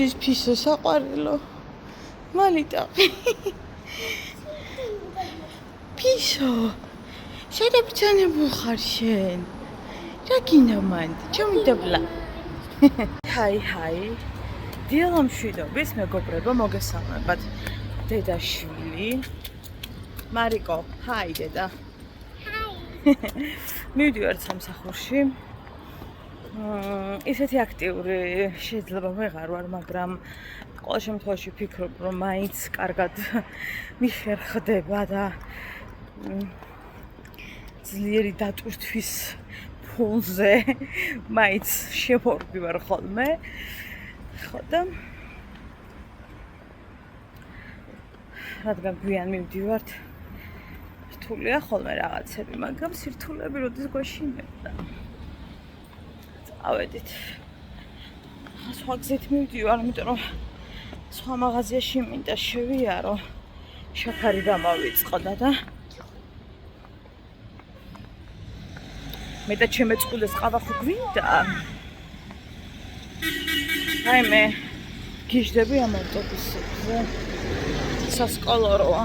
ის ფისო საყვარელო მალიტა ფისო შედაბრძანებულ ხარ შენ რა გინდა მან ჩამიდაბლა ჰაი დილა მშვიდობის მეგობრებო მოგესალმებათ დედაშვილი მარიკო ჰაი დედა მივდივართ სამსახურში ისეთი აქტიური შეიძლება ვეღარ ვარ, მაგრამ ყოველ შემთხვევაში ვფიქრობ, რომ მაინც კარგად მიხერხდება და ძლიერი დატვირთვის ფონზე მაინც შემორბივარ ხოლმე. ხო და რადგან გვიან მივდივართ, რთულია ხოლმე რაღაცები, მაგრამ სირთულეები როდის გვეშინებდა. ავედით. სხვა გზით მივდივარ, იმიტომ რომ სხვა მაღაზიაში მინდა შევიარო. შაქარი დამავიწყდა და მე და ჩემეწყვილეს ყავა ხო გვინდა? აი მე გიჟდები ამ ავტობუსებზე. სასკოლო როა.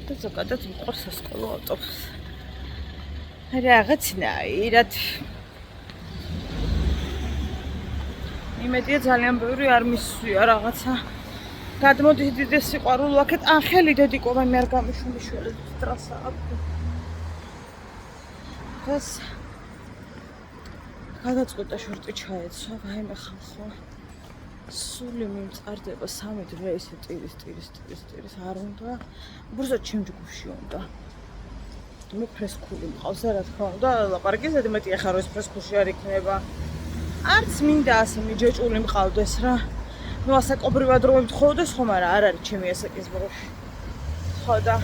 და ზოგადად მიყვარს სასკოლო ავტობუსი. რაღაცნაირად იმედია ძალიან ბევრი არ მისვია რაღაცა გადმოდის დიდეს სიყვარული ვაქეთ ახელი დედიკოვა მე არ გამიშვილიშვილე ტრასა ეს გადაწყვეტა შორტი ჩაეცვა ვაიმე ხალხო სული მიმწარდება 3 დღე ისე ტირის არ უნდა უბრალოდ ჩემ ჯგუფში უნდა მე ფრესკული მყავს რა თქმა უნდა ლაპარაკი ზედ მეტი ახლა რომ ეს ფრესკულში არ იქნება არც მინდა ასე მიჯეჭული მყავდეს რა. ნუ ასაკობრივად რომ მეთხოვდეს ხომ არა არ არის ჩემი ასაკის ბოში. ხო და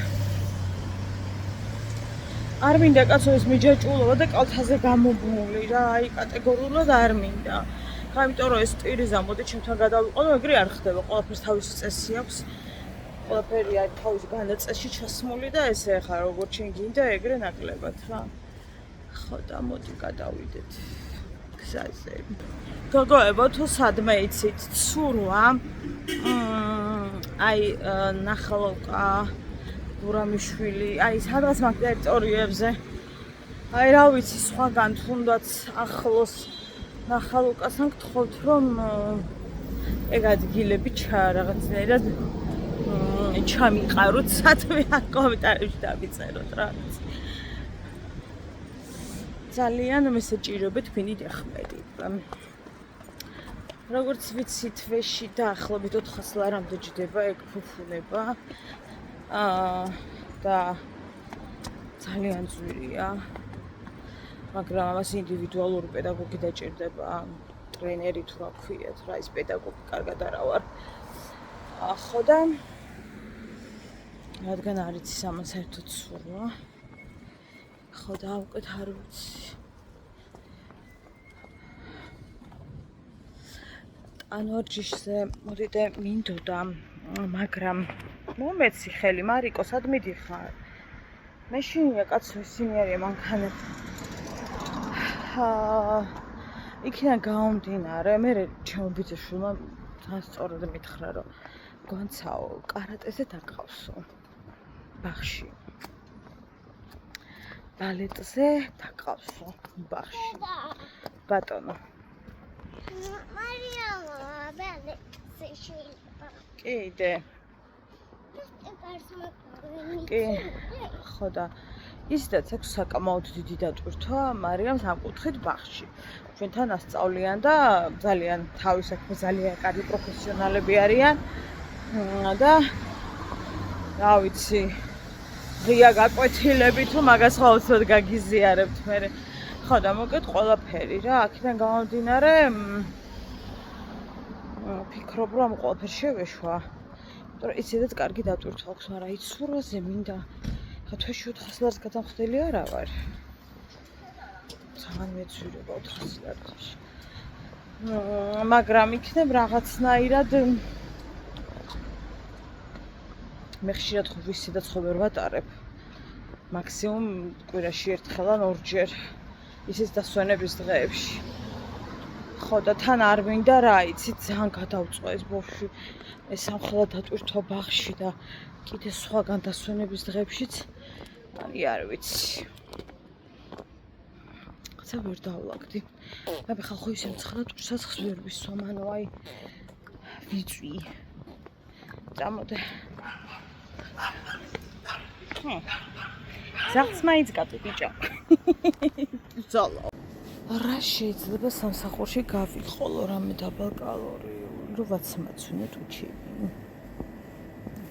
არ მინდა კაცო ეს მიჯეჭულობა და კალთაზე გამობმული რა, აი კატეგორიულად არ მინდა. ამიტომ რომ ეს ტირიზა მოდი ჩემთან გადავიყო, ეგრე არ ხდება, ყველაფერს თავისი წესი აქვს. ყველაფერი არის თავის განაწესში ჩასმული და ესე ხა როგორც შენ გინდა ეგრე ნაკლებად რა. ხო და მოდი გადავიდეთ. გოგოებო თუ სადმე იცით ცურვა აი ნახალოვკა გურამიშვილი აი სადღაც მაგ ტერიტორიებზე აი რა ვიცი სხვაგან თუნდაც ახლოს ნახალოვკასთან გთხოვთ რომ ეგ ადგილები რაღაცნაირად ჩამიყაროთ სადმე აქ კომენტარებში დავიწეროთ რა ვიცი ძალიან მესაჭიროებით მინით ახმედით. როგორც ვიცი თვეში დაახლოებით 400 ლარამდე ჯდება ეგ ფუფუნება. და ძალიან ძვირია. მაგრამ ამას ინდივიდუალური პედაგოგი დაჭირდება, ტრენერი თუ რა ქვიათ, რა ის პედაგოგი კარგად არა ვარ. ხო და რადგან არ იცის ამას საერთოდ სურვა. ხო და უკეთ არ ვიცი. ანორჯიშზე მოდიდე მინდოდა, მაგრამ მომეცი ხელი, მარიკო, სად მიდიხარ? მე შინია კაცო ისინი არიან მანქანები. იქიდან გამომდინარე, მე ჩემო ბიძაშვილმა თან სწორად მითხრა, რომ გონცაო, კარატეზე დაკავსო. ბაღში. ბალეტზე დაკავსო ბაღში. ბატონო. მარიამა, ბალეტზე შეიძლება. კიდე. კი. ხო და ისედაც აქვს საკამაოდ დიდი დატვირთვა მარიამს ამ კუთხით ბაღში. ჩვენთან ასწავლიან და ძალიან თავის საქმე ძალიან კარგი პროფესიონალები არიან. და რა ვიცი ღია გაკვეთილები თუ მაგას ხალხოდ გაგიზიარებთ მე. ხო და მოკეთ ყველაფერი რა, აქედან გამომდინარე ფიქრობ რომ ყველაფერი შევეშვა. იმიტომ რომ ისედაც კარგი დატვირთვა აქვს, მაგრამ იცურვაზე მინდა თვეში 400 ლარს გადამხდელი არა ვარ. ძალიან მეცვირება 400 ლარში. მაგრამ იქნებ რაღაცნაირად მე ხშირად ღვისი და ცხოვერ ვატარებ. მაქსიმუმ კვირაში ერთხელ ან ორჯერ. ისიც დასვენების დღეებში. ხო და თან არ მინდა რა იცით ძალიან გადავწყვე ეს ბავშვი ეს სამხელა დატვირთვა ბაღში და კიდე სხვაგან დასვენების დღეებშიც აი არ ვიცი. ცა ვერ დავლაგდი. მე ხალხო ისე მცხრა ტურსასხს ვერ ვისვამ ანუ აი ვიწვი. წამოდე. ზახს მაინც გატი ბიჭო. ზალო. რა შეიძლება სამსახურში გავიყოლო რამე დაბალ კალორიული, რომ ვაცმაცუნეთ უჩები.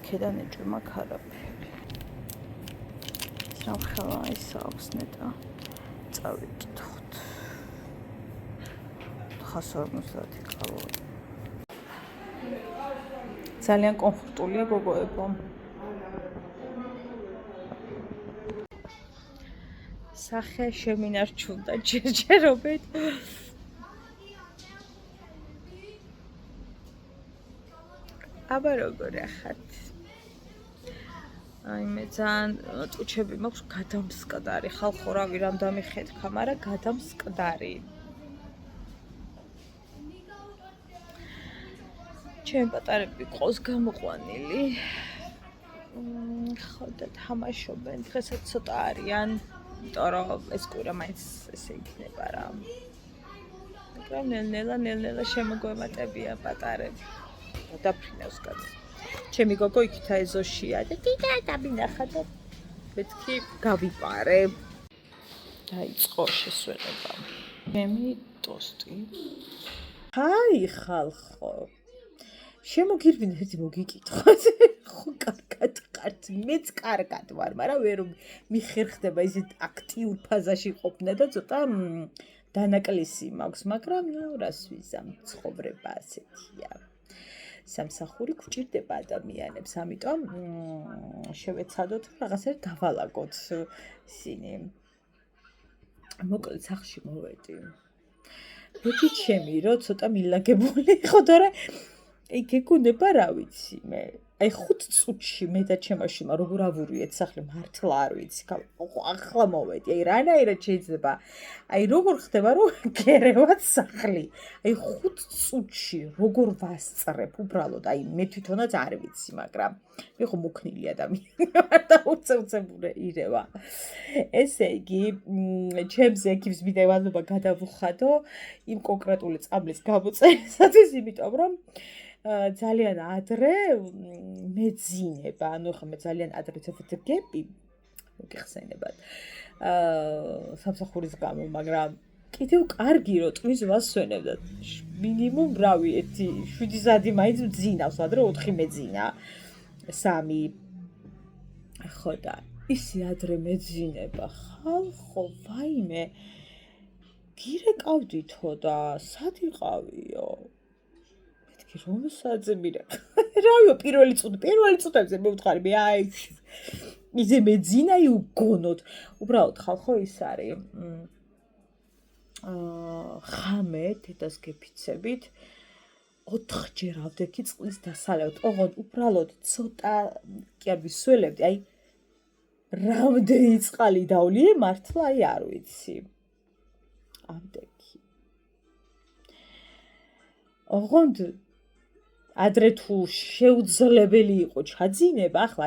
ქედან ეჭვმა ქარაფერი. სამხელა ის აქვს ნეტა. წავიკითხოთ. 550 კალორია. ძალიან კომფორტულია გოგოებო. სახე შემინარჩუნდა ჯერჯერობით. აბა როგორ ახართ? აი მე ძალიან ტუჩები მაქვს გადამსკდარი. ხალხო რავი რამ დამიხეთქა, მაგრამ გადამსკდარი. ჩემ პატარები ყავს გამოყვანილი. ხო და თამაშობენ. დღესაც ცოტა არიან. იმიტომ რომ ეს კვირა მაინც ესე იქნება რა. მაგრამ ნელ-ნელა შემოგვემატებია პატარები. დაფრინავს კაცი. ჩემი გოგო იქითა ეზოშია და კიდე დაბინახა და მეთქი გავიპარე. დაიწყო შესვენება. ჩემი ტოსტი. აი ხალხო. შემოგირბინეთ ერთი მოგიკითხოთ. ხო კარგად ხართ, მეც კარგად ვარ, მაგრამ ვერ მიხერხდება ისეთ აქტიურ ფაზაში ყოფნა და ცოტა დანაკლისი მაქვს, მაგრამ რას ვიზამ, ცხოვრება ასეთია. სამსახური გვჭირდება ადამიანებს, ამიტომ შევეცადოთ რაღაცა დავალაგოთ ისინი. მოკლედ სახლში მოვედი. მეთქი ჩემი რო ცოტა მილაგებული ხო თორე აი გეკუნება რა ვიცი მე აი 5 წუთში მე და ჩემაშვილმა როგორ ავურიეთ სახლი მართლა არ ვიცი ახლა მოვედი აი რანაირად შეიძლება აი როგორ ხდება რომ გერევად სახლი აი 5 წუთში როგორ ვასწრებ უბრალოდ აი მე თვითონაც არ ვიცი მაგრამ მე ხო მოქნილი ადამიანი ვარ და უცებურე ირევა ესე იგი ჩემს ექიპს მიდევანობა გადავუხადო იმ კონკრეტული წამლის გამოწერისათვის იმიტომ რომ ძალიან ადრე მეძინება, ანუ ხა მე ძალიან ადრე ცოტა გები მოგიხსენებათ. სამსახურის გამო, მაგრამ კიდევ კარგი რომ ტყვის ვასვენებდა. მინიმუმ რავი 7 საათი მაინც მძინავს, ადრე 4 მეძინა. 3 ხო და ისე ადრე მეძინება. ხალხო, ვაიმე. გირეკავდითო და სად იყავიო? რომელსაც მირა. რავიო, პირველი წუთებზე მე ვთხარი, მე აი იზე მეძინა იუგონოთ. უბრალოდ ხალხო ის არის. ხამე თეთას გეფიცებით 4 ჯერ ავდექი წყლის დასალევად. ოღონდ უბრალოდ ცოტა კი არ ვისველებდი, აი რამდენი წყალი დავლიე მართლა აი არ ვიცი. ავდექი. ოღონდ ადრე თუ შეუძლებელი იყო ჩაძინება, ახლა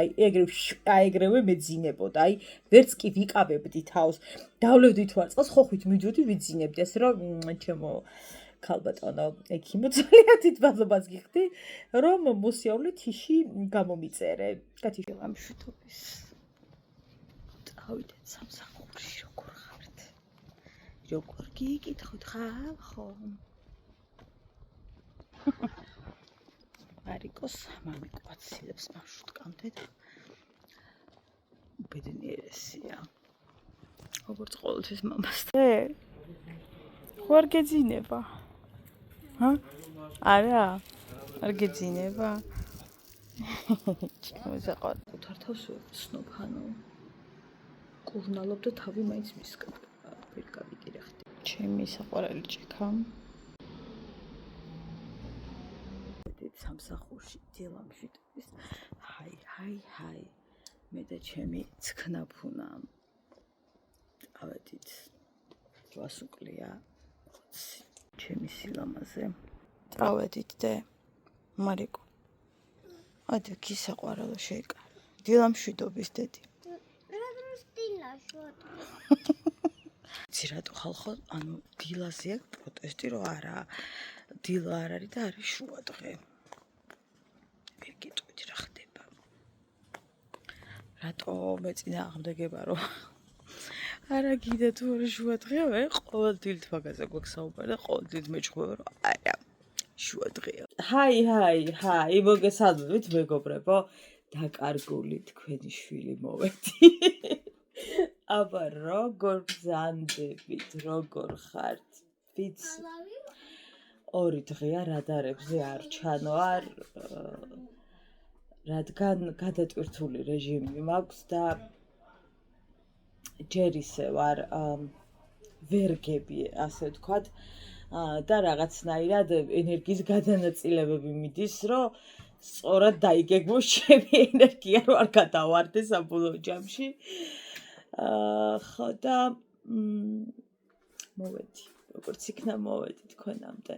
ეგრევე მეძინებოდა, აი ვერც კი ვიკავებდი თავს, დავლევდი თუ არ წყალს, ხოხვით მივიდოდი ვიძინებდი, ასე რომ ჩემო ქალბატონო, ექიმო ძალიან დიდ მადლობას გიხდი, რომ მოსიარულე თიში გამომიწერე. კათი ამშვიდობის. წავიდეთ სამსახურში, როგორ ხართ? როგორ გიკითხოთ ხალხო? მარიკოს მამიკვაცილებს მარშრუტკამდე და ბედნიერესია. როგორც ყოველთვის მამასთან. ხო არ გეძინება? ჰა? არა? არ გეძინება? ჩემო საყოველთაო თავს ვეცნობ, ანუ კურნალობ და თავი მაინც მისკდა. ვერ გავიგე რა ხდება. ჩემი საყვარელი ჭიქა. სამსახურში დილამშვიდობის. ჰაი. მე და ჩემი ცქნაფუნა. ავედით. გვასუკლია. ჩემი სილამაზე. ავედით და მარიკო. ადა გისაყვარელო შეიკარო. დილამშვიდობის დედი. რატო ხალხო, ანუ დილაზე აქვს პროტესტი, რომ არა, დილა არ არის და არის შუა დღე. ვერ გეტყვით რა ხდება. რატო მეწინააღმდეგება, რომ არა გიდა თუ არა შუა დღეა, მე ყოველდღიურად მაგაზე გვაქვს საუბარი და ყოველდღიურად მეჭხვევა, რომ არა, შუა დღეა. ჰაი, მოგესალმებით მეგობრებო, დაკარგული თქვენი შვილი მოვედი. აბა როგორ ბრძანდებით, როგორ ხართ? ვიცი. 2 დღეა რადარებზე არ ჩანვარ, რადგან გადატვირთული რეჟიმი მაქვს და ჯერ ისე ვარ ვერგები, ასე ვთქვათ, და რაღაცნაირად ენერგიის გადანაწილებები მიდის, რომ სწორად დაიგეგმო ჩემი ენერგია, რომ არ გადავარდე საბოლოო ჯამში. ხო და მოვედი, როგორც იქნა მოვედი თქვენამდე.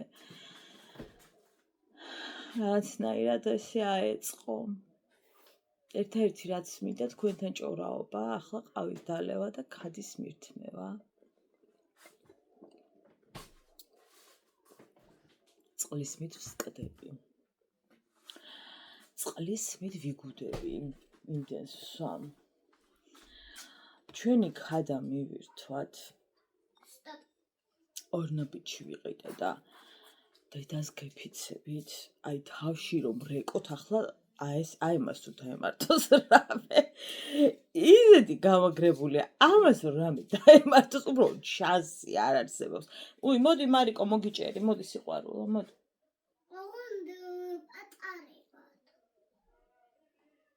რაღაცნაირად ესე აეწყო. ერთ-ერთი რაც მინდა თქვენთან ჭორაობა, ახლა ყავის დალევა და ქადის მირთმევა. წყლისმით ვსკდები. წყლისმით ვიგუდები იმდენს სამ. ჩვენი ქადა მივირთვათ. ორნაბიჯი ვიყიდე და დედას გეფიცებით, აი თავში რომ რეკოთ ახლა აი მას თუ დაემართოს რამე. ისეთი გამაგრებულია, ამას რამე დაემართოს, უბრალოდ შანსი არ არსებობს. მოდი მარიკო მოგიჭერი, მოდი სიყვარულო, მოდი.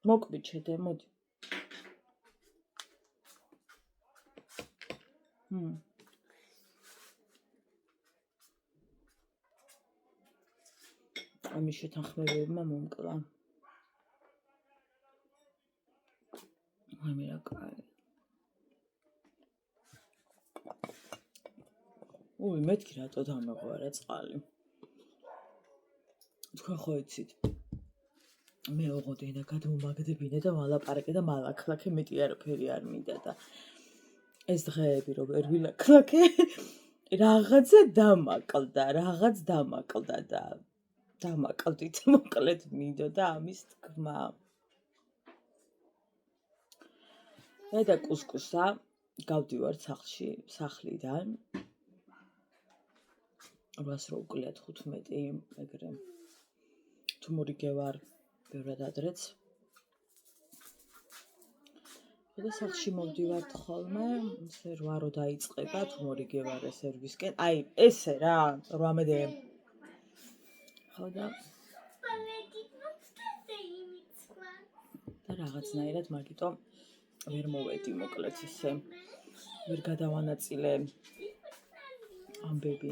მოკბიჩედე, მოდი. ამის შეთანხმებებმა მომკლა. მე რა კაი. მეთქი რატო დამეღვარა წყალი. თქვენ ხო იცით. მე ოღონდ გადმომაგდებინე და მალაპარაკე და მალაქლაქე, მეტი არაფერი არ მინდა და ეს დღეები რომ ვერ ვილაქლაქე, რაღაცა დამაკლდა და დამაკლდით მოკლედ მინდოდა ამის თქმა. მე და კუსკუსა გავდივართ სახლიდან 8:15, ეგრე. თუ მორიგე ვარ, ბევრად ადრეც. და სახლში მოვდივართ ხოლმე, ესე 8 დაიწყება, თუ მორიგე ვარ სერვისკენ. აი, ესე რა, 8-მდე. ხო და რაღაცნაირად მაგიტომ ვერ მოვედი მოკლედ ისე. ვერ გადავანაწილე ამბები.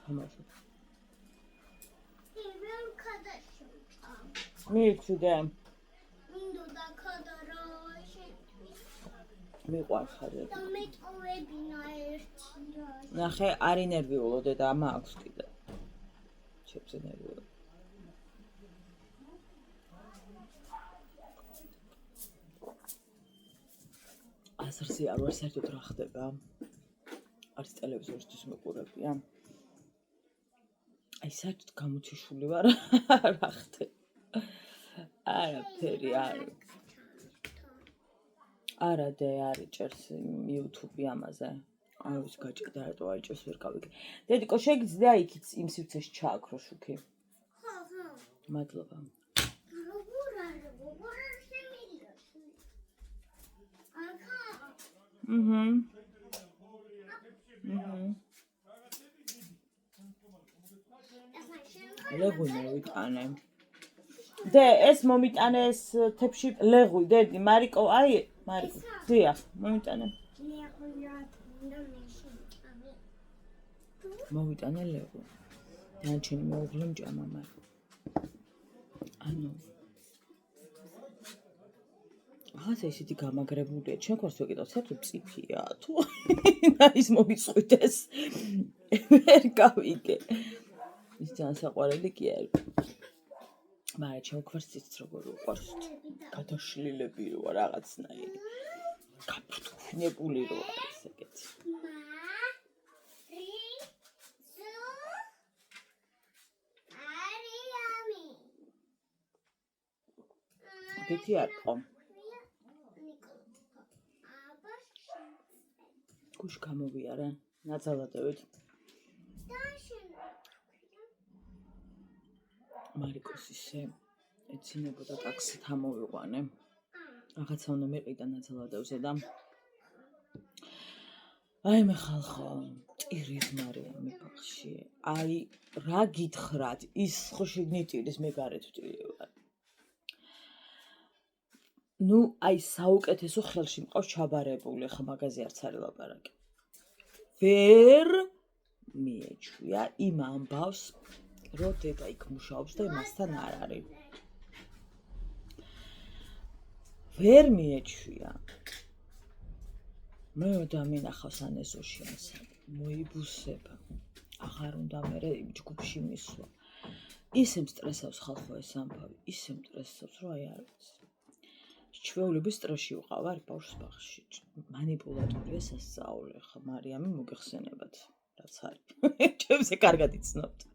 თამაში. მივცუდე. მინდოდა ქადარაში. მიყვარს ხარ. და მეტყოვებინა ერთი რა. ნახე, არ ინერვიულო დედა, მაქვს კიდე. ჩემზე ნერვიულო. აზრზე არ ვარ საერთოდ რა ხდება. არის ტელევიზორისთვის მეყურებია. აი საერთოდ გამოთიშული ვარ რა ხდება. არაფერი არ. არა და არ იჭერს YouTube ამაზე. აი ის გაჭირდა რატო არ იჭერს ვერ გავიგე. დედიკო შეგიძლია იქით იმ სივრცეში ჩააქრო შუქი. ხო. მადლობა. ლეგუნი ვიტანე. დე ეს მომიტანე ეს თებში ლეღვი დედი მარიკო აი მარიკო დიახ მომიტანე მომიტანე ლეღვი დანარჩენი მოუღლე მჭამა მაგრამ ანუ ახაც ისეთი გამაგრებულია ჩვენ ხარს ვეკითხავთ საერთოდ მწიფია თუ ის მომიწყვიტეს ვერ გავიგე ის ძალიან საყვარელი კი არის მაგრამ ჩვენ ხარს ციც როგორ უყვარს გადაშლილები როა რაღაცნაირი გაფრთხილებული როა ეს ეგეთი გეთი არ ყო გუშ გამოვიარე ნაცალადებით მარიკოს ისე ეცინებოდა ტაქსით ამოვიყვანე რაღაცა უნდა მეყიდა ნაცალადებზე და აი მე ხალხო ტირის მარიამი ბაღში აი რა გითხრათ ის ხო შეგნიტირის მე გარეთ ვტირი ვარ ნუ აი საუკეთესო ხელში მყავს ჩაბარებული ხა მაგაზე არც არის ლაპარაკი ვერ მიეჩვია იმ ამბავს რო დედა იქ მუშაობს და იმასთან არ არის ვერ მიეჩვია მე დამინახავს ან ეზოში ასა მოიბუსება აღარ უნდა მე ჯგუფში მისვლა ისე სტრესავს ხალხო ეს ამბავი ისე სტრესავს რომ აი არ ვიცი ჩვეულების სტრესში ვყავარ ბავშვს ბაღში მანიპულატორია სასწაული ხა მარიამი მოგეხსენებათ რაც არის ჩემზე კარგად იცნობთ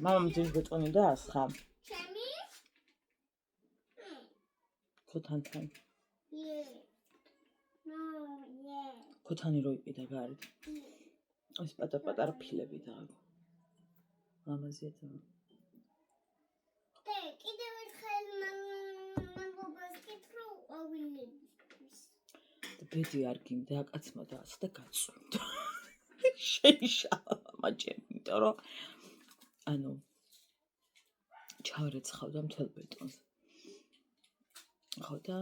მამამ ძილ ბეტონი და ასხა ჩემი ქოთანთან ქოთანი რო იყიდა გარეთ ეს პატარ-პატარა ფილები და მამაზია და კიდევ ერთხელ მამობას კითხო ავინების ბედი არ გიმდა კაცმა და ასე და გაწვდა შეიშალა მაჭემ იმიტომ რომ ანუ ჩავრეცხავდა მთელ ბეტონს ხო და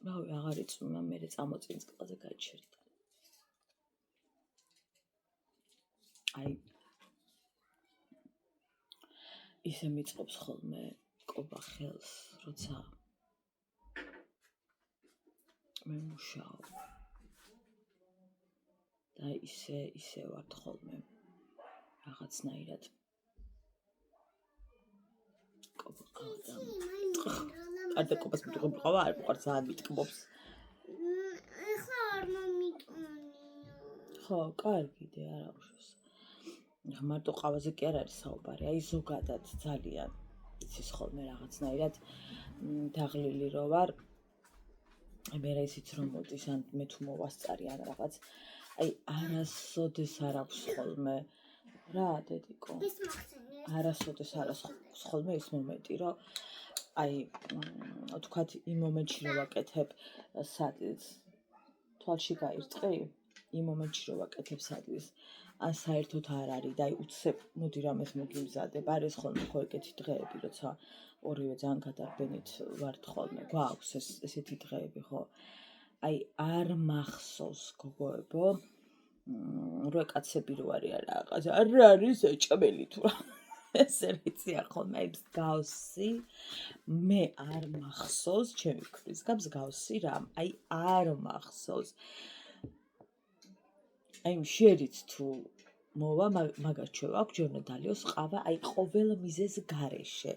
რავი აღარ იწვნა მე წამოწინს ყველაზე გაიჩერდა აი ისე მიწყობს ხოლმე კობა ხელს როცა მე მუშაობ და ისე ვარ ხოლმე რაღაცნაირად კობა ყავდა არდა კობას მიტყობ ყავა არ მყარ ძალიან მიტყობს ეხლა არ მომიტყონია ხო კარგიდე არა უშავს მარტო ყავაზე კი არ არის საუბარი აი ზოგადად ძალიან იცის ხოლმე რაღაცნაირად დაღლილი რო ვარ მე რა ისიც რომ მოდის ან მე თუ მოვასწარი ან რაღაც აი არასოდეს არ აქვს ხოლმე რა დედიკო არასოდეს არ აქვს ხოლმე ის მომენტი რომ აი თქვათ იმ მომენტში რო ვაკეთებ სადლის თვალში გაირწყი იმ მომენტში რო ვაკეთებ სადლის ან საერთოდ არ არის და აი უცებ მოდი რამეს მოგიმზადებ არის ხოლმე ხო ეგეთი დღეები როცა ორივე ძალიან გადარბენით ვართ ხოლმე გვაქვს ესეთი დღეები ხო აი არ მახსოვს გოგოებო რო კაცები რო არის რაღაც არ არის ეჭმელი თუ რა ესე რიცია ხოლმე აი მსგავსი მე არ მახსოვს ჩემი ქრის მსგავსი რამ აი არ მახსოვს აი შერიც თუ მოვა მაგას ჩვენ აქვს ჯერ უნდა დალიოს ყავა აი ყოველ მიზეზ გარეშე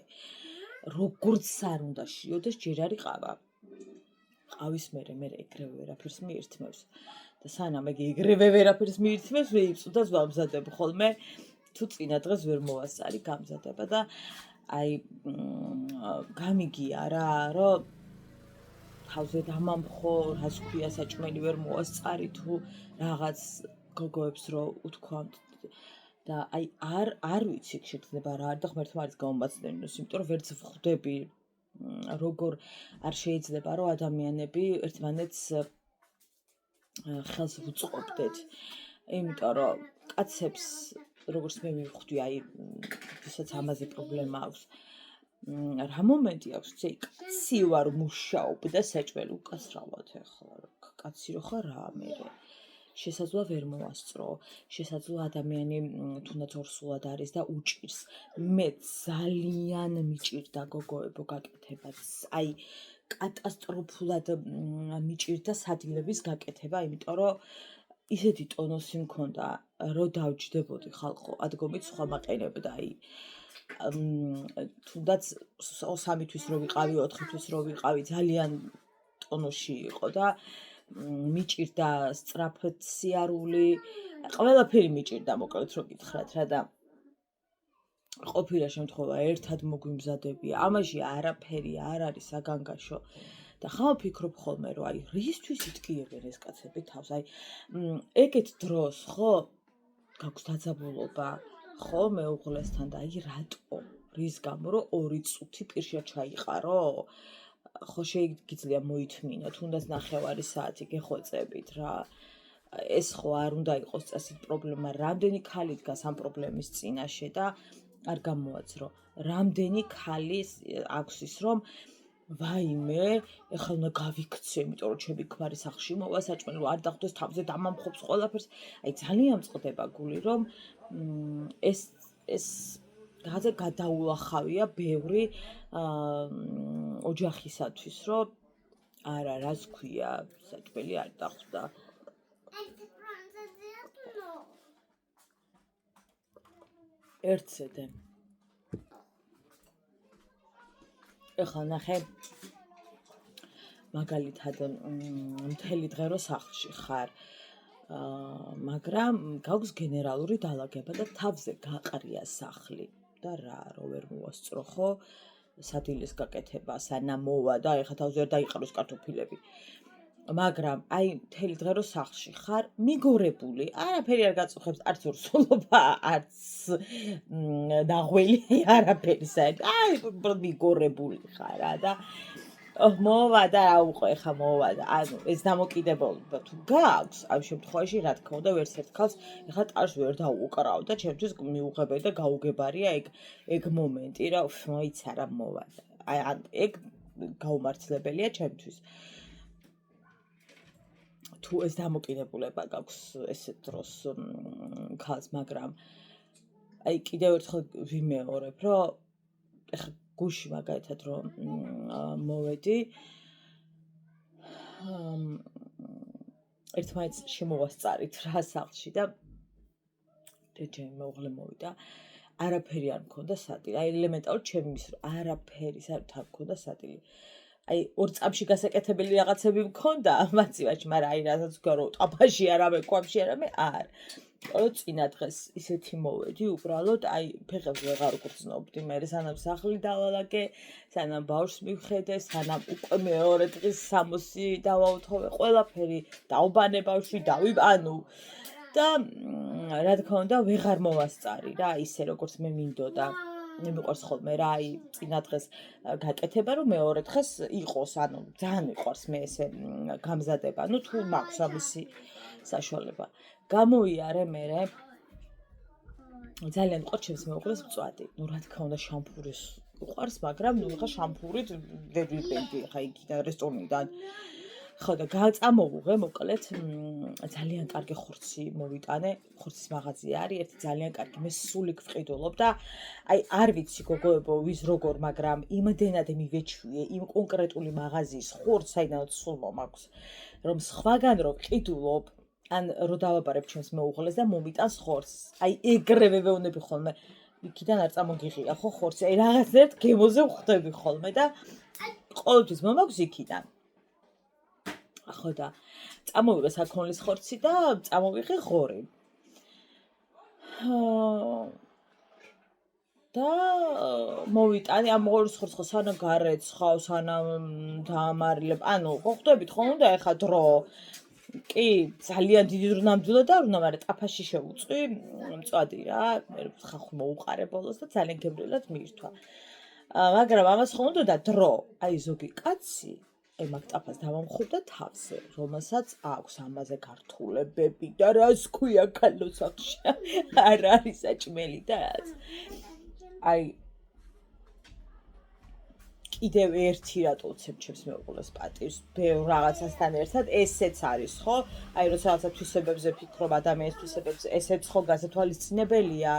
როგორც არ უნდა შიოდეს ჯერ არის ყავა ყავის მერე ეგრევე ვერაფერს მიირთმევს და სანამ ეგრევე ვერაფერს მიირთმევს ვეიწუდას ვამზადებ ხოლმე თუ წინა დღეს ვერ მოვასწარი გამზადება და აი გამიგია რა რომ თავზე დამამხო რას ქვია საჭმელი ვერ მოვასწარი თუ რაღაც გოგოებს რო უთქვამთ და აი არ ვიცი შეიძლება რა არის და ღმერთმა არის გამომაცდენოს იმიტომ რომ ვერც ვხვდები როგორ არ შეიძლება რომ ადამიანები ერთმანეთს ხელს ვუწყობდეთ იმიტომ რომ კაცებს როგორც მე მივხვდი, აი, ვისაც ამაზე პრობლემა აქვს, რა მომენტი აქვს, ცი კაცი ვარ მუშაობდა საჭმელი უკასრავად ახლა, კაცი რო ხარ რა მერე. შესაძლოა ვერ მოასწრო, შესაძლოა ადამიანი თუნდაც ორსულად არის და უჭირს. მე ძალიან მიჭირდა გოგოებო გაკეთება, აი კატასტროფულად მიჭირდა სადილების გაკეთება, იმიტომ რომ ისეთი ტონოსი მქონდა, რომ დავჯდებოდი ხალხო, ადგომით სხვა მაყენებდა, აი თუნდაც 3 თვის რო ვიყავი, 4 თვის რო ვიყავი, ძალიან ტონოში იყო და მიჭირდა სწრაფად სიარული, ყველაფერი მიჭირდა, მოკლედ რო გითხრათ რა და ყოფილა შემთხვევა ერთად მოგვიმზადებია, ამაში არაფერი არ არის საგანგაშო და ხომ ვფიქრობ ხოლმე რომ აი რისთვის იტკიებენ ეს კაცები თავს, აი ეგეთ დროს ხო გაქვს დაძაბულობა ხო მეუღლესთან და აი რატო რის გამო რომ 2 წუთი პირშა ჩაიყარო ხო შეიძლება მოითმინა თუნდაც 9 საათი გეხვეწებით რა ეს ხო არ უნდა იყოს წესით პრობლემა რამდენი ქალი დგას ამ პრობლემის წინაშე და არ გამოაძრო რამდენი ქალის აქვს ის რომ ვაიმე ეხლა უნდა გავიქცე იმიტომ რომ ჩემი ქმარი სახლში მოვა საჭმელი არ დახვდეს თავზე დამამხობს ყველაფერს აი ძალიან წყდება გული რომ ეს რაღაცა გადაულახავია ბევრი ოჯახისათვის რომ არა რას ქვია საჭმელი არ დახვდა ერთსედე ეხლა ნახე მაგალითად მთელი დღე რო სახლში ხარ მაგრამ გაქვს გენერალური დალაგება და თავზე გაყრია სახლი და რა ვერ მოასწრო ხო სადილის გაკეთება სანამ მოვა და ეხლა თავზე არ დაიყაროს კარტოფილები მაგრამ აი მთელი დღე რო სახლში ხარ მიგორებული არაფერი არ გაწუხებს არც ორსულობა არც ნაღველი არაფერი საერთოდ აი მიგორებული ხარ რა და მოვა და რა უყო ეხა მოვა და ანუ ეს დამოკიდებულება თუ გაქვს ამ შემთხვევაში რა თქმა უნდა ვერც ერთ ქალს ეხა ტარს ვერ დაუკრავ და ჩემთვის მიუღებელი და გაუგებარია ეგ მომენტი რა მოიცა რა მოვა აი ეგ გაუმართლებელია ჩემთვის თუ ეს დამოკიდებულება გაქვს ესეთ დროს ქალს მაგრამ აი კიდევ ერთხელ ვიმეორებ რომ ეხა გუში მაგალითად რომ მოვედი ერთმანეთს შემოვასწარით რა სახლში და ჩემი მეუღლე მოვიდა არაფერი არ მქონდა სადილი აი ელემენტარულად ჩემი ის რომ არაფერი საერთოდ არ მქონდა სადილი აი 2 წამში გასაკეთებელი რაღაცები მქონდა მაცივაში მაგრამ აი რასაც ვქო ტაფაში არამე ქვაბში არამე არ წინა დღეს ისეთი მოვედი უბრალოდ აი ფეხებს ვეღარ უგრძნობდი მე სანამ სახლი დავალაგე სანამ ბავშვს მივხედე სანამ უკვე მეორე დღის 60 დავაუთხოვე ყველაფერი დაუბანე ბავშვი ანუ და რა თქმა უნდა ვეღარ მოვასწარი რა ისე როგორც მე მინდოდა მე მიყვარს ხოლმე რა აი წინა დღეს გაკეთება რომ მეორე დღეს იყოს ანუ ძალიან მიყვარს მე ესე გამზადება ну თუ მაქვს ამისი საშუალება გამოიარე მე ძალიან მყავს ჩემს მეუღლეს მწვადი ну რა თქმა უნდა შამპურის უყარს მაგრამ ну ხა შამპურით ვერ ვიყენდი ხა იქ და რესტორნიდან ხო და გაწამოვუღე მოკლედ ძალიან კარგი ხორცი მოვიტანე ხორცის მაღაზია არის ერთი ძალიან კარგი მე სული გვყიდულობ და აი არ ვიცი გოგოებო ვის როგორ მაგრამ იმდენად მივეჩვიე იმ კონკრეტული მაღაზიის ხორცს საიდანაც სულ მომაქვს რომ სხვაგან რო ყიდულობ ან რო დავაბარებ ჩემს მეუღლეს და მომიტანს ხორცს აი ეგრევე ვეუბნები ხოლმე იქიდან არ წამოგიღია ხო ხორცი აი რაღაცნაირად გემოზე ვხვდები ხოლმე და ყოველთვის მომაქვს იქიდან ხო და წამოვიღე საქონლის ხორცი და წამოვიღე ღორი და მოვიტანე ამ ღორის ხორცს ხო სანამ გარეცხავ სანამ დაამარილებ ანუ ხვდებით ხო უნდა ეხა დრო კი ძალიან დიდი დრო ნამდვილად არ უნდა მაგრამ ტაფაში შევუწვი მწვადი რა მე ხახო მოუყარე ბოლოს და ძალიან გემრიელად მიირთვა მაგრამ ამას ხო უნდა და დრო აი ზოგი კაცი მაგ ტაფას დავამხურდა თავზე, რომელსაც აქვს ამაზე გართულებები და რას ქვია ქალოსახში. არ არის საჭმელი და რაც. აი კიდევ ერთი რატო უცებ ჩემს მეუღლეს პატივს, ბევრ რაღაცასთან ერთად, ესეც არის, ხო? აი როცა რაღაცა თვისებებზე ფიქრობ, ადამიანის თვისებებზე, ესეც ხო გასათვალისწინებელია,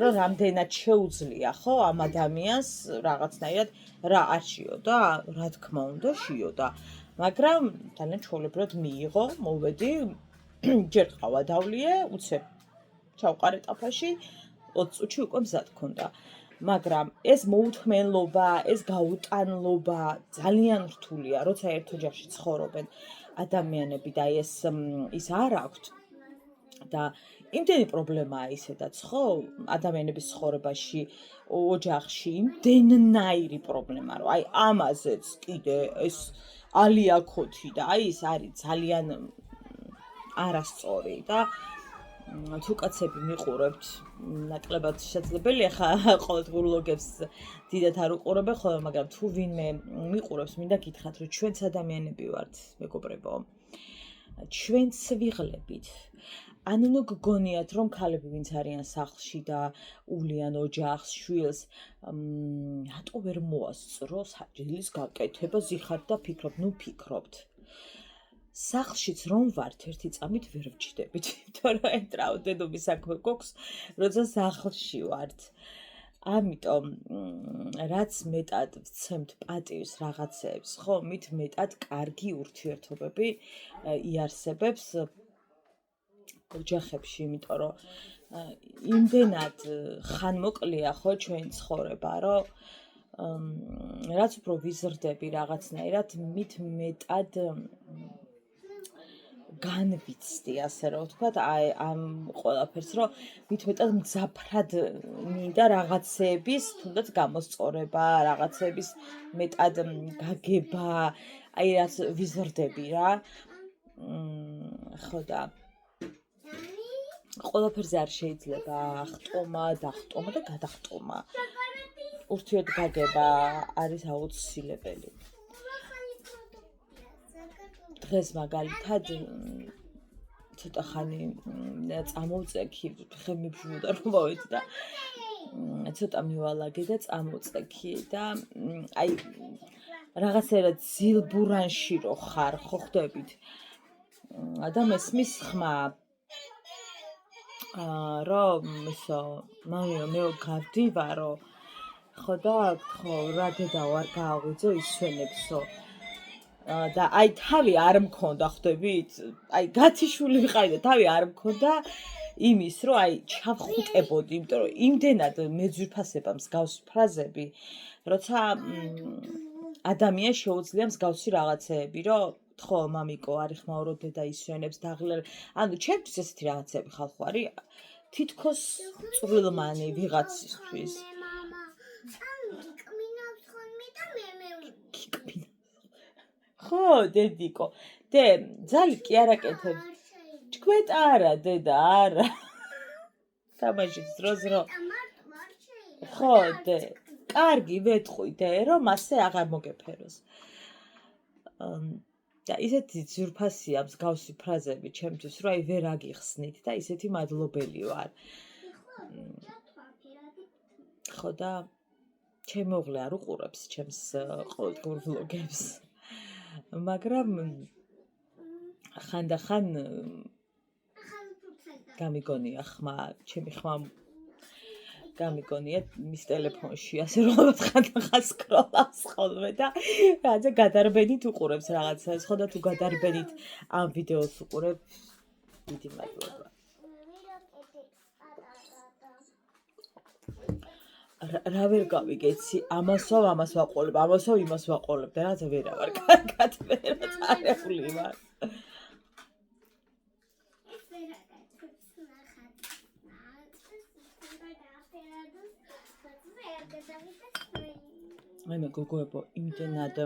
რომ რამდენად შეუძლია, ხო, ამ ადამიანს რაღაცნაირად რა არ შეიოდა, რა თქმა უნდა, შეიოდა. მაგრამ ძალიან ჩვეულებრივად მიიღო, მოვედი, ჯერ ყავა დავლიე, უცებ ჩავყარე ტაფაში, 20 წუთში უკვე მზად ქონდა. მაგრამ ეს მოუთმენლობა, ეს გაუტანლობა ძალიან რთულია, როცა ერთ ოჯახში ცხოვრობენ ადამიანები და ის არ აქვთ და იმდენი პრობლემაა ისედაც, ხო, ადამიანების ცხოვრებაში, ოჯახში, იმდენნაირი პრობლემა, რომ აი ამაზეც კიდე ეს ალიაქოთი და აი ეს არის ძალიან არასწორი და თუ კაცები მიყურებთ, ნაკლებად შესაძლებელია ხა ყოველდღიურ ვლოგებს დიდად არ უყურებენ ხოლმე, მაგრამ თუ ვინმე მიყურებს, მინდა გითხრათ, რომ ჩვენც ადამიანები ვართ, მეგობრებო. ჩვენც ვიღლებით. ანუ გგონიათ, რომ ქალები ვინც არიან სახლში და ულიან ოჯახს, შვილს, რატო ვერ მოასწრო საჭილის გაკეთება, ზიხართ და ფიქრობთ, ნუ ფიქრობთ. სახლშიც რომ ვართ, ერთი წამით ვერ ვჯდებით, იმიტომ რომ ერთ რაოდენობის საქმე გვაქვს, როცა სახლში ვართ. ამიტომ რაც მეტად ვცემთ პატივს რაღაცეებს, ხო, მით მეტად კარგი ურთიერთობები იარსებებს ოჯახებში, იმიტომ რომ იმდენად ხანმოკლეა, ხო, ჩვენი ცხოვრება, რომ რაც უფრო ვიზრდები რაღაცნაირად, მით მეტად განვიცდი, ასე რომ ვთქვათ, აი ამ ყველაფერს, რომ მით მეტად მძაფრად მინდა რაღაცეების, თუნდაც გამოსწორება, რაღაცეების მეტად გაგება, აი რაც ვიზრდები რა. ხო და ყველაფერზე არ შეიძლება ახტომა, დახტომა და გადახტომა. ურთიერთგაგება არის აუცილებელი. დღეს მაგალითად ცოტა ხანი წამოვწექი, ხე მიბჟუნდა რომ მოვედი და ცოტა მივალაგე და წამოვწექი და აი რაღაცერად ზილბურანში რო ხარ, ხო ხვდებით? და მესმის ხმა რომ ისო მამიო მე გავდივარო, ხო და ხო რა დედაო არ გააღვიძო ისვენებსო. და აი თავი არ მქონდა, ხვდებით? აი გათიშვილი ვიყავი და თავი არ მქონდა იმის, რომ აი ჩავხუტებოდი, იმიტომ რომ იმდენად მეძვირფასება მსგავსი ფრაზები, როცა ადამიანს შეუძლია მსგავსი რაღაცეები, რომ ხო, მამიკო, არიხმაურო დედა ისვენებს დაღლილ. ანუ ჩემთვის ესეთი რაღაცები ხალხო არის თითქოს წვრილმანი ვიღაცისთვის. ხო, დედიკო. დე, ძალი კი არ აკეთებს. ჯგვეტა არა, დედა, არა. თამაშის დროს რო. ხო, დე. კარგი, ვეთყვი, დე, რომ ასე აღარ მოგეფეროს. და ისეთი ძვირფასია მსგავსი ფრაზები ჩემთვის, რომ აი ვერ აგიხსნით და ისეთი მადლობელი ვარ. ხო და ჩემი მეუღლე არ უყურებს ჩემს ყოველდღიურ ვლოგებს. მაგრამ ხანდახან გამიგონია ხმა, ჩემი ხმა გამიგონია მის ტელეფონში, ასე რომ ხანდახან სკროლავს ხოლმე და რაღაცა გადარბენით უყურებს რაღაცას, ხო და თუ გადარბენით ამ ვიდეოს უყურებ, დიდი მადლობა. რა ვერ გავიგეცი, ამასო ამას ვაყოლებ, ამასო იმას ვაყოლებ და რაღაცა ვერა ვარ, კარგად ვერა წარებული ვარ. აი მე გოგოებო, იმდენად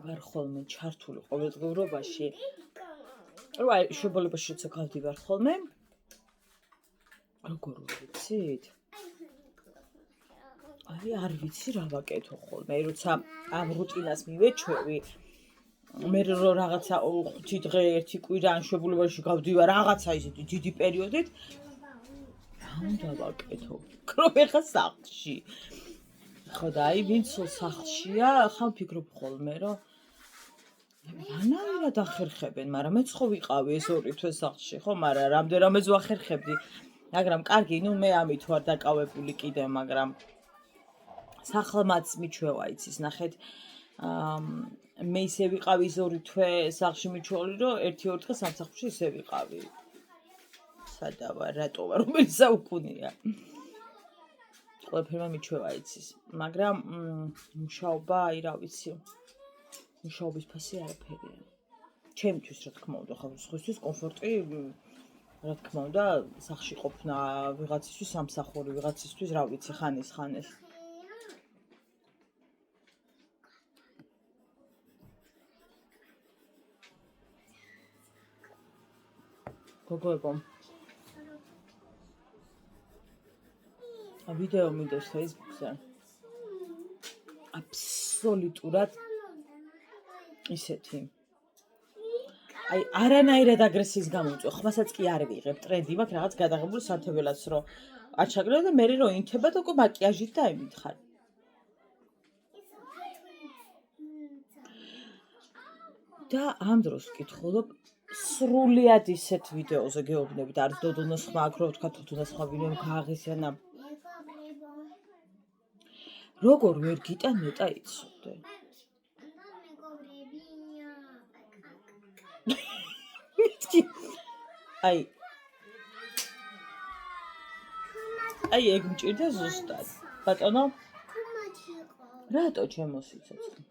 ვარ ხოლმე ჩართული ყოველდღიურობაში, რომ აი შებოლებაში როცა გავდივარ ხოლმე, როგორ ვიცით? აი არ ვიცი რა ვაკეთო ხოლმე, როცა ამ რუტინას მივეჩვევი, მე რო რაღაცა 5 დღე 1 კვირა ანშებულებაში გავდივარ რაღაცა ისეთი დიდი პერიოდით, რა უნდა ვაკეთო? ვფიქრობ ეხა სახლში. ხო და აი ვინც სახლშია, ახლა ვფიქრობ ხოლმე, რომ რანაირად ახერხებენ, მაგრამ მეც ხო ვიყავი ეს 2 თვე სახლში, ხო, მაგრამ რამდენადაც ვახერხებდი, მაგრამ კარგი, ნუ მე ამით ვარ დაკავებული კიდე, მაგრამ სახლმაც მიჩვევა იცის, ნახეთ, მე ისე ვიყავი 2 თვე სახლში მიჩვეული, რომ 1-2 დღე სამსახურში ისე ვიყავი. სადა ვარ, რატო ვარ, რომელი საუკუნეა. ყველაფერმა მიჩვევა იცის, მაგრამ მუშაობა, აი რა ვიცი, მუშაობის ფასი არაფერია. ჩემთვის რა თქმა უნდა, ხო, სხვისთვის კომფორტი, რა თქმა უნდა, სახლში ყოფნა, ვიღაცისთვის სამსახური, ვიღაცისთვის რა ვიცი, ხანის. გოგოებო, ვიდეო მინდოს Facebook-ზე. აბსოლუტურად ისეთი. აი, არანაირად აგრესიის გამომწვევ, ხმასაც კი არ ვიღებ, ტრენდი მაქვს რაღაც გადაღებული სათებელაც, რომ არ ჩაგრევ და მე რო ინთება და უკვე მაკიაჟით დაიმითხარ. და ამ დროს ვკითხულობ სრულიად ისეთ ვიდეოზე გეუბნებით, არის დოდონას ხმა აქ რო ვთქვა, დოდონას ხმა ვინმე გააღიზიანა. როგორ ვერ გიტან ნეტა იცოდე. აი ეგ მჭირდა ზუსტად. ბატონო? რატო ჩემო სიცოცხლე?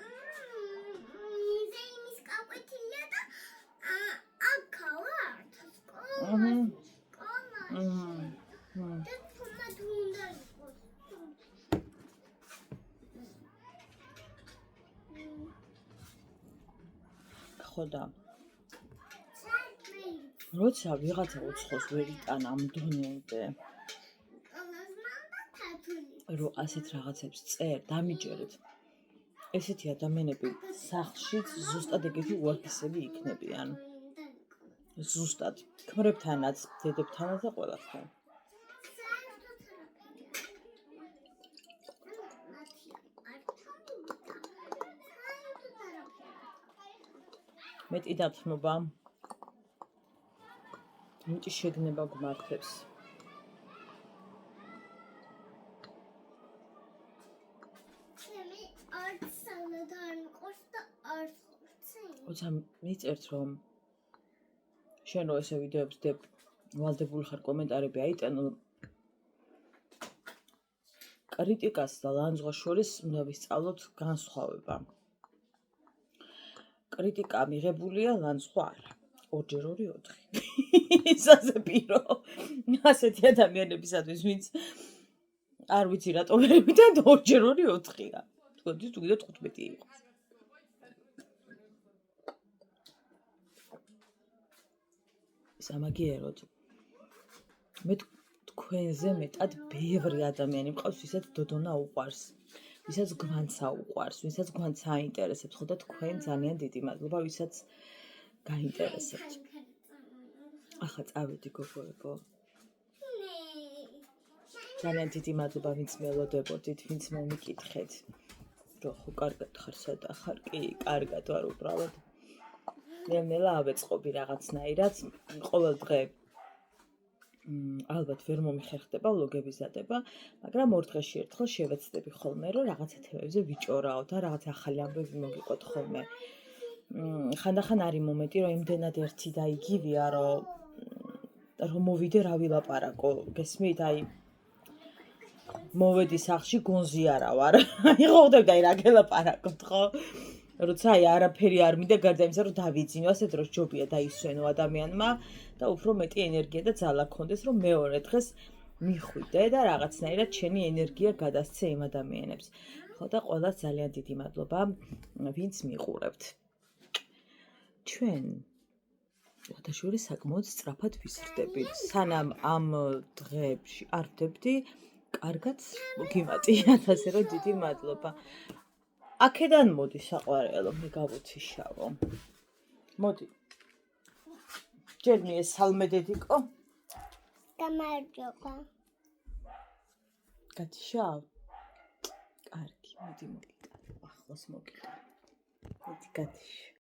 ხო და როცა ვიღაცა უცხოს ვერ იტან ამ დონემდე, რომ ასეთ რაღაცებს წერ, დამიჯერეთ, ესეთი ადამიანები სახლშიც ზუსტად ეგეთი უარგისები იქნებიან. ზუსტად, ქმრებთანაც, დედებთანაც და ყველასთან. მეტი დათმობა, მეტი შეგნება გვმართებს. როცა მიწერთ, რომ შენ რო ესე ვიდეოებს დებ, ვალდებული ხარ კომენტარები აიტანო, კრიტიკას და ლანძღვას შორის უნდა ვისწავლოთ განსხვავება. კრიტიკა მიღებულია, ლანძღვა არა. 2x2 4. ისაზე პირო. ასეთი ადამიანებისათვის, ვინც არ ვიცი რატო ვერ მითხრა 2x2 4-ია. თქვენთვის თუ კიდე 15 იყოს. სამაგიეროდ. მე თქვენზე მეტად ბევრი ადამიანი მყავს, ვისაც დოდონა უყვარს. ვისაც გვანცა უყვარს, ვისაც გვანცა აინტერესებს, ხო და თქვენ ძალიან დიდი მადლობა, ვისაც გაინტერესებთ. ახლა წავედი გოგოებო. ძალიან დიდი მადლობა, ვინც მელოდებოდით, ვინც მომიკითხეთ. რო ხო კარგად ხარ, სადა ხარ? კი, კარგად ვარ უბრალოდ. ნელა ავეწყობი რაღაცნაირად, ყოველ დღე ალბათ ვერ მომიხერხდება ვლოგების დადება, მაგრამ 2 დღეში ერთხელ შევეცდები ხოლმე, რომ რაღაცა თემებზე ვიჭორაო და რაღაც ახალი ამბები მოგიყოთ ხოლმე. ხანდახან არის მომენტი, რომ იმდენად ერთი და იგივეა, რომ მოვიდე რა ვილაპარაკო, გესმით? აი მოვედი სახლში, გონზი არა ვარ. აი ხოვდები, აი რა გელაპარაკოთ, ხო? როცა აი არაფერი არ მინდა გარდა იმისა, რომ დავიძინო, ასეთ დროს ჯობია დაისვენო ადამიანმა და უფრო მეტი ენერგია და ძალა გქონდეს, რომ მეორე დღეს მიხვიდე და რაღაცნაირად შენი ენერგია გადასცე იმ ადამიანებს. ხო და ყველას ძალიან დიდი მადლობა, ვინც მიყურებთ. ჩვენ შორის საკმაოდ სწრაფად ვიზრდებით. სანამ ამ დღეებში არ ვდებდი, კარგად გიმატიათ, ასე რომ დიდი მადლობა. აქედან მოდი საყვარელო, მე გავუციშავო. მოდი. ჯერ მე სალმედედიკო. გამარჯობა. გათიშავ. კარგი, მოდი მოგიტანო. ახლოს მოგიტანო. მოდი გათიშავ.